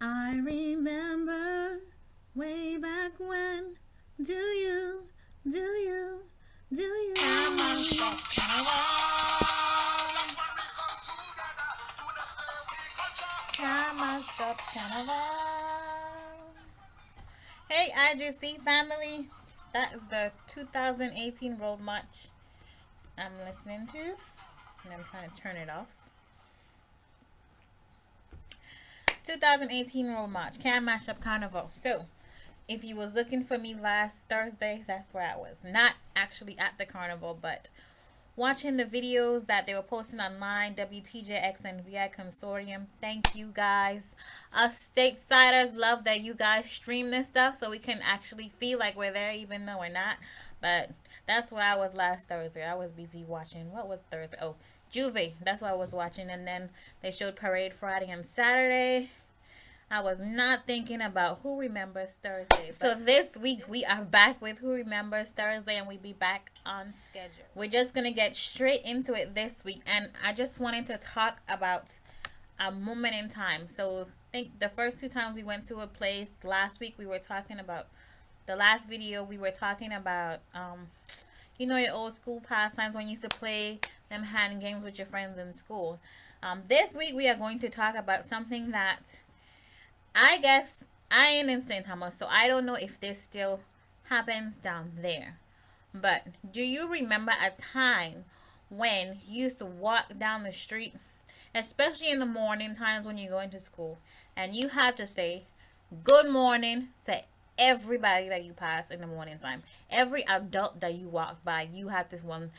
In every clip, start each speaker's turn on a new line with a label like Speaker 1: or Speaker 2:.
Speaker 1: I remember way back when. Do you, do you, do you?
Speaker 2: Come on, shake Come on, shake Hey, IGC family. That is the 2018 Road March I'm listening to. And I'm trying to turn it off. 2018 Road March, Can Mash Up Carnival. So, if you was looking for me last Thursday, that's where I was. Not actually at the carnival, but watching the videos that they were posting online, WTJX and VI Consortium. Thank you guys. Us stateside love that you guys stream this stuff so we can actually feel like we're there even though we're not. But that's where I was last Thursday. I was busy watching. What was Thursday? Oh, Juve. That's what I was watching. And then they showed Parade Friday and Saturday. I was not thinking about Who Remembers Thursday. So this week we are back with Who Remembers Thursday and we be back on schedule. We're just going to get straight into it this week. And I just wanted to talk about a moment in time. So I think the first two times we went to a place, last week we were talking about, the last video we were talking about, you know, your old school pastimes when you used to play them hand games with your friends in school. This week we are going to talk about something that I guess I ain't in St. Thomas, so I don't know if this still happens down there. But do you remember a time when you used to walk down the street, especially in the morning times when you're going to school, and you had to say good morning to everybody that you pass in the morning time? Every adult that you walked by, you had this one,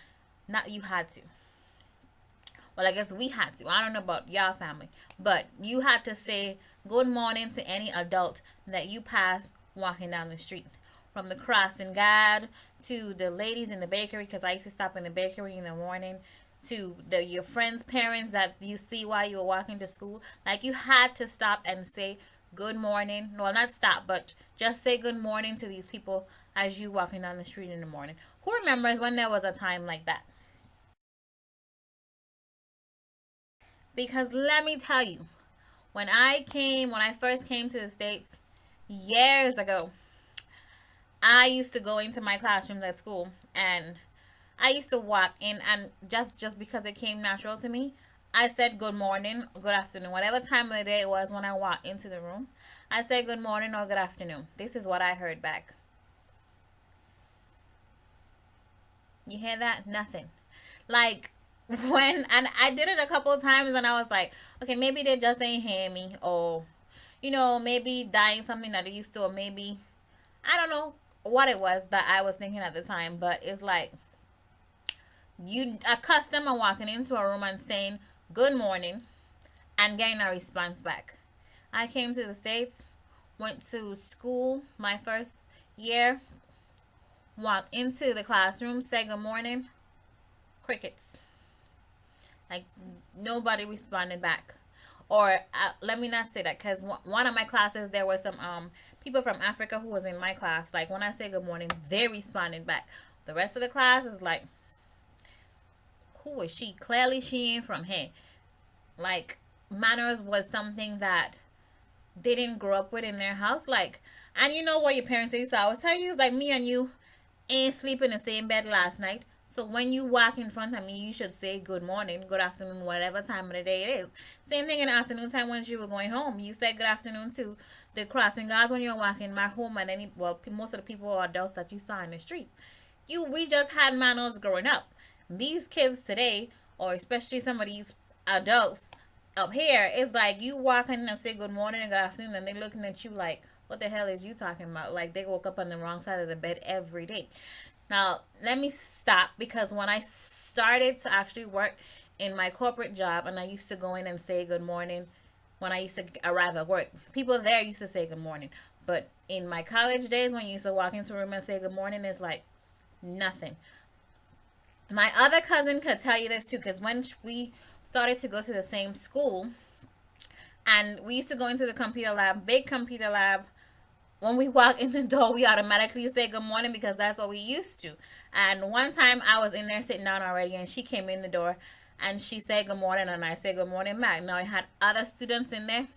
Speaker 2: not you had to. Well, I guess we had to. I don't know about y'all family, but you had to say good morning to any adult that you pass walking down the street. From the crossing guard to the ladies in the bakery, because I used to stop in the bakery in the morning, to your friends' parents that you see while you were walking to school. Like, you had to stop and say good morning. Well, not stop, but just say good morning to these people as you walking down the street in the morning. Who remembers when there was a time like that? Because let me tell you, when I first came to the States years ago, I used to go into my classrooms at school and I used to walk in, and just because it came natural to me, I said good morning, good afternoon, whatever time of the day it was when I walked into the room. I said good morning or good afternoon. This is what I heard back. You hear that? Nothing. Like, and I did it a couple of times and I was like, okay, maybe they just ain't hear me, or maybe dying something that they used to, or maybe I don't know what it was that I was thinking at the time, but it's like you accustomed to walking into a room and saying good morning and getting a response back. I came to the States, went to school my first year, walked into the classroom, said good morning, crickets. Like, nobody responded back. Or let me not say that, because one of my classes, there were some people from Africa who was in my class. Like, when I say good morning, they responded back. The rest of the class is like, who is she? Clearly she ain't from here. Like, manners was something that they didn't grow up with in their house. Like, and you know what your parents say, so I was telling you, it's like me and you ain't sleep in the same bed last night. So when you walk in front of me, you should say good morning, good afternoon, whatever time of the day it is. Same thing in the afternoon time when you were going home. You said good afternoon to the crossing guards when you're walking back home, and most of the people or adults that you saw in the streets. We just had manners growing up. These kids today, or especially some of these adults up here, it's like you walk in and say good morning and good afternoon, and they're looking at you like, what the hell is you talking about? Like, they woke up on the wrong side of the bed every day. Now, let me stop, because when I started to actually work in my corporate job and I used to go in and say good morning when I used to arrive at work, people there used to say good morning. But in my college days, when you used to walk into a room and say good morning, it's like nothing. My other cousin could tell you this too, because when we started to go to the same school, and we used to go into the computer lab, big computer lab, when we walk in the door, we automatically say good morning because that's what we used to. And one time I was in there sitting down already, and she came in the door and she said good morning, and I said good morning back. Now I had other students in there.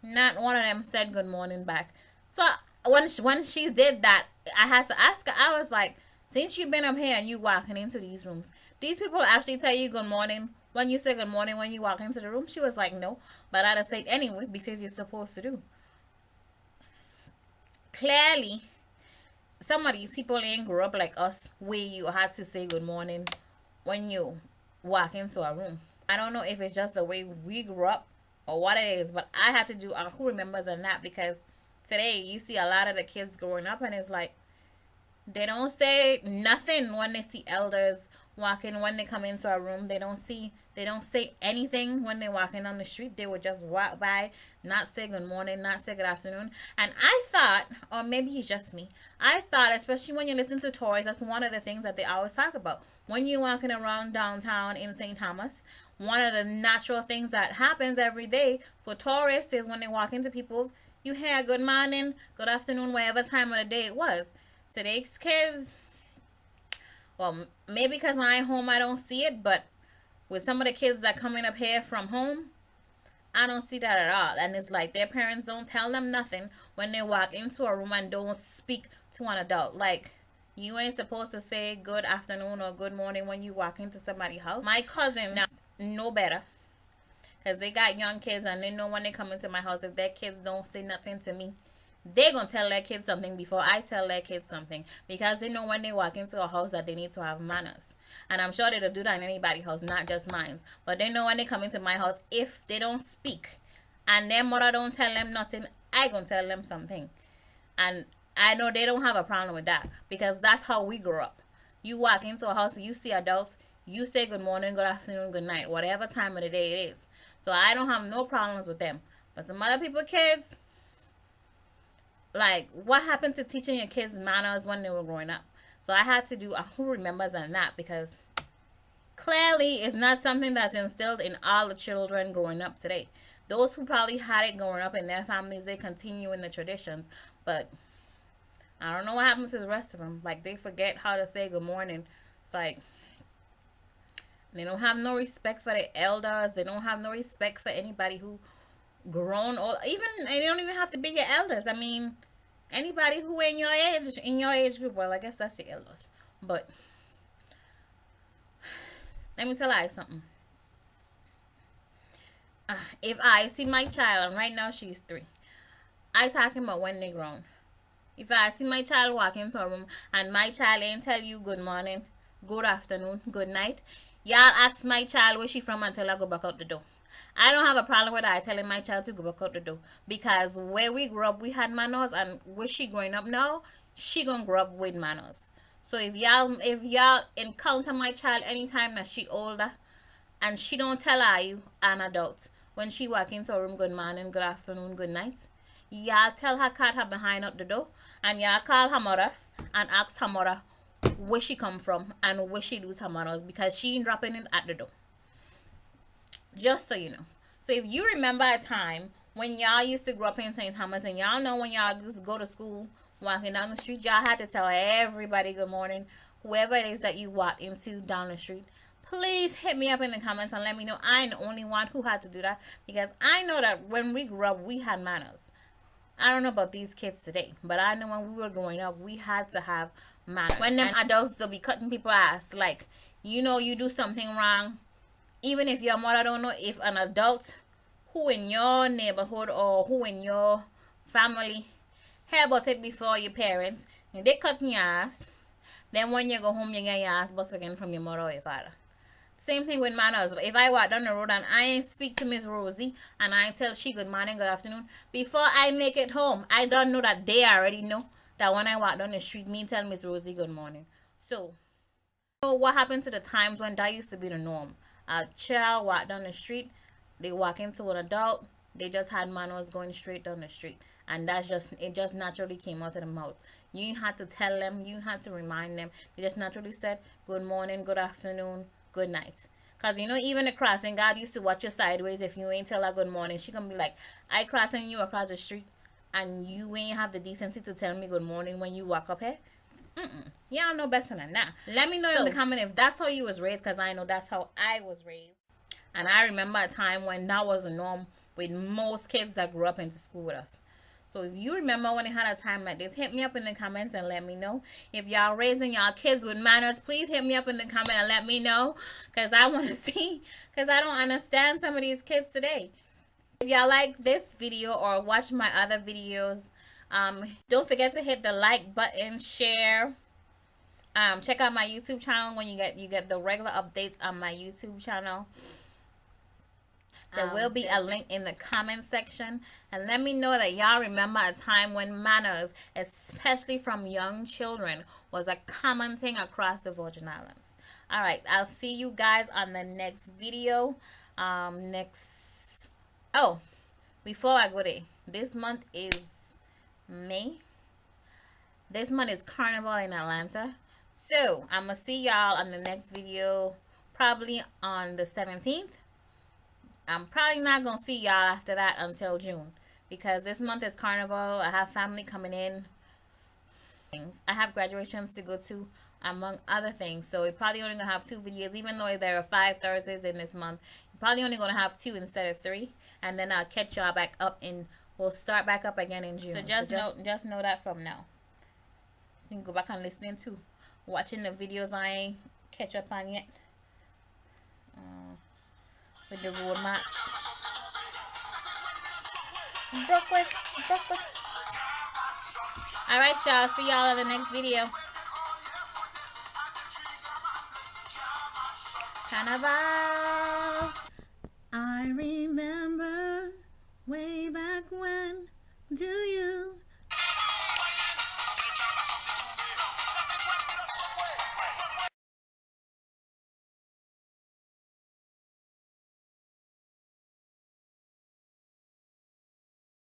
Speaker 2: Not one of them said good morning back. So when she did that, I had to ask her. I was like, since you've been up here and you walking into these rooms, these people actually tell you good morning when you say good morning when you walk into the room? She was like, no, but I'd have said anyway because you're supposed to do. Clearly, some of these people ain't grew up like us, where you had to say good morning when you walk into a room. I don't know if it's just the way we grew up or what it is, but I had to do a who remembers and that, because today you see a lot of the kids growing up and it's like they don't say nothing when they see elders walking. When they come into a room, they don't say anything when they walking on the street. They would just walk by, not say good morning, not say good afternoon. And I thought, or maybe it's just me, I thought, especially when you listen to tourists, that's one of the things that they always talk about. When you're walking around downtown in St. Thomas, one of the natural things that happens every day for tourists is when they walk into people, you hear good morning, good afternoon, whatever time of the day it was. Today's kids, well, maybe because when I'm home I don't see it, but with some of the kids that coming up here from home, I don't see that at all. And it's like their parents don't tell them nothing when they walk into a room and don't speak to an adult. Like, you ain't supposed to say good afternoon or good morning when you walk into somebody's house. My cousins know better, because they got young kids and they know when they come into my house, if their kids don't say nothing to me, they gonna tell their kids something before I tell their kids something, because they know when they walk into a house that they need to have manners. And I'm sure they'll do that in anybody's house, not just mine. But they know when they come into my house, if they don't speak and their mother don't tell them nothing, I gonna tell them something. And I know they don't have a problem with that, because that's how we grew up. You walk into a house, you see adults, you say good morning, good afternoon, good night, whatever time of the day it is. So I don't have no problems with them. But some other people, kids, like, what happened to teaching your kids manners when they were growing up? So I had to do a who remembers and that, because clearly it's not something that's instilled in all the children growing up today. Those who probably had it growing up in their families, they continue in the traditions. But I don't know what happened to the rest of them. Like, they forget how to say good morning. It's like they don't have no respect for the elders. They don't have no respect for anybody who grown, or even, they don't even have to be your elders. I mean, anybody who in your age group. Well, I guess that's your elders. But let me tell you something. If I see my child, and right now she's 3, I talking about when they grown. If I see my child walk into a room and my child ain't tell you good morning, good afternoon, good night, y'all ask my child where she from until I go back out the door. I don't have a problem with that, telling my child to go back out the door, because where we grew up, we had manners, and where she growing up now, she gonna grow up with manners. So if y'all encounter my child anytime that she older and she don't tell her you an adult when she walk into a room good morning, good afternoon, good night, y'all tell her cut her behind out the door, and y'all call her mother and ask her mother where she come from and where she lose her manners, because she ain't dropping it at the door. Just so you know. So if you remember a time when y'all used to grow up in St. Thomas, and y'all know when y'all used to go to school, walking down the street, y'all had to tell everybody good morning, whoever it is that you walk into down the street. Please hit me up in the comments and let me know I'm the only one who had to do that, because I know that when we grew up, we had manners. I don't know about these kids today, but I know when we were growing up, we had to have manners. When them adults, they'll be cutting people ass, like, you know, you do something wrong, even if your mother don't know, if an adult who in your neighborhood or who in your family hear about it before your parents, and they cut your ass, then when you go home, you get your ass bust again from your mother or your father. Same thing with manners. If I walk down the road and I ain't speak to Miss Rosie and I tell she good morning, good afternoon, before I make it home, I don't know that they already know that when I walk down the street, me tell Miss Rosie good morning. So what happened to the times when that used to be the norm? A child walk down the street, they walk into an adult, they just had manners going straight down the street, and it just naturally came out of the mouth. You had to tell them, you had to remind them. They just naturally said good morning, good afternoon, good night. Because you know, even the crossing, God used to watch you sideways. If you ain't tell her good morning, she gonna be like, I crossing you across the street and you ain't have the decency to tell me good morning when you walk up here. Y'all know better than that. Let me know in the comment if that's how you was raised, because I know that's how I was raised. And I remember a time when that was a norm, with most kids that grew up into school with us. So if you remember when you had a time like this, hit me up in the comments and let me know. If y'all raising y'all kids with manners, please hit me up in the comment and let me know. Because I want to see. Because I don't understand some of these kids today. If y'all like this video or watch my other videos, don't forget to hit the like button, share. Check out my YouTube channel when you get the regular updates on my YouTube channel. There will be a link in the comment section. And let me know that y'all remember a time when manners, especially from young children, was a common thing across the Virgin Islands. Alright, I'll see you guys on the next video. Oh, before I go there, this month is May. This month is Carnival in Atlanta. So, I'm going to see y'all on the next video, probably on the 17th. I'm probably not going to see y'all after that until June. Because this month is Carnival. I have family coming in. I have graduations to go to, among other things. So, we're probably only going to have 2 videos. Even though there are 5 Thursdays in this month, you're probably only going to have 2 instead of 3. And then I'll catch y'all back up we'll start back up again in June. So, just know that from now. So, you can go back and listen to. Watching the videos I ain't catch up on yet. With the road match. Brooklyn. Alright, y'all. See y'all in the next video. Carnival.
Speaker 1: I remember way back when. Do you?